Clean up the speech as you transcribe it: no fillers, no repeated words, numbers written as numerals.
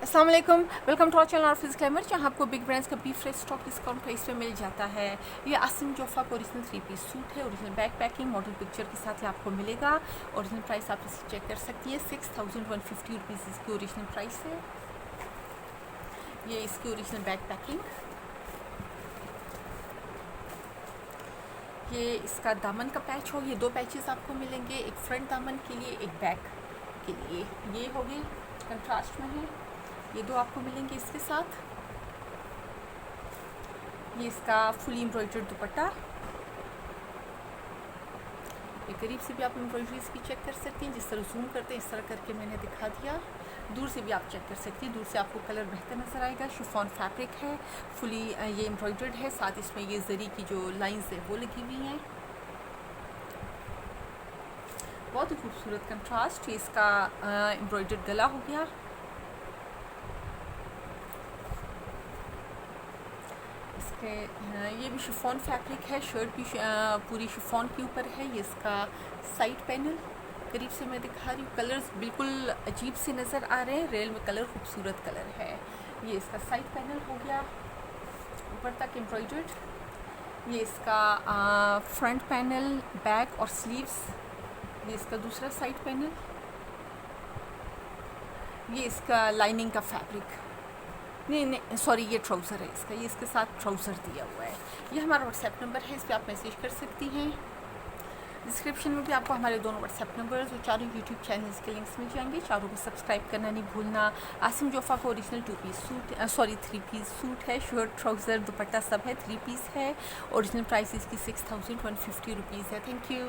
अस्सलाम वालेकुम, welcome to our channel और फिज ग्लैमर, जहाँ आपको बिग ब्रांड्स का बी फ्रेश स्टॉक डिस्काउंट प्राइस पे मिल जाता है। ये आसिम जोफा का ओरिजिनल 3 पीस सूट है, original back packing model picture के साथ ही आपको मिलेगा। ओरिजिनल प्राइस आप इसे चेक कर सकती है, 6150 रुपीज़ इसकी ओरिजिनल प्राइस है। ये इसकी ओरिजिनल बैक पैकिंग, ये इसका दामन का पैच हो, ये 2 पैचेस आपको मिलेंगे, एक फ्रंट दामन के लिए, एक बैक के लिए। ये हो गए कंट्रास्ट में है, ये 2 आपको मिलेंगे इसके साथ। ये इसका फुली एम्ब्रॉयडर्ड दुपट्टा, ये करीब से भी आप एम्ब्रॉयडरी इसकी चेक कर सकती हैं, जिस तरह जूम करते हैं इस तरह करके मैंने दिखा दिया। दूर से भी आप चेक कर सकती हैं, दूर से आपको कलर बेहतर नज़र आएगा। शिफॉन फैब्रिक है, फुली ये एम्ब्रॉयडर्ड है, साथ इसमें ये जरी की जो लाइंस है वो लगी हुई हैं। बहुत ही खूबसूरत कंट्रास्ट। ये इसका एम्ब्रॉयडर्ड गला हो गया, ये भी शिफॉन फैब्रिक है, शर्ट भी पूरी शिफॉन के ऊपर है। ये इसका साइड पैनल करीब से मैं दिखा रही हूँ, कलर्स बिल्कुल अजीब से नज़र आ रहे हैं, रियल में कलर खूबसूरत कलर है। ये इसका साइड पैनल हो गया, ऊपर तक एम्ब्रॉयडर्ड। ये इसका फ्रंट पैनल, बैक और स्लीव्स। ये इसका दूसरा साइड पैनल। ये इसका लाइनिंग का फैब्रिक, नहीं सॉरी, ये ट्राउज़र है इसका, ये इसके साथ ट्राउज़र दिया हुआ है। ये हमारा व्हाट्सएप नंबर है, इस पर आप मैसेज कर सकती हैं। डिस्क्रिप्शन में भी आपको हमारे दोनों व्हाट्सएप नंबर्स और चारों यूट्यूब चैनल्स के लिंक्स मिल जाएंगे। चारों को सब्सक्राइब करना नहीं भूलना। आसिम जोफा का original 2 piece suit, sorry 3 piece suit है, शर्ट ट्राउज़र दुपट्टा सब है, 3 पीस है। ओरिजिनल प्राइस इसकी 6150 रुपीज़ है। Thank you.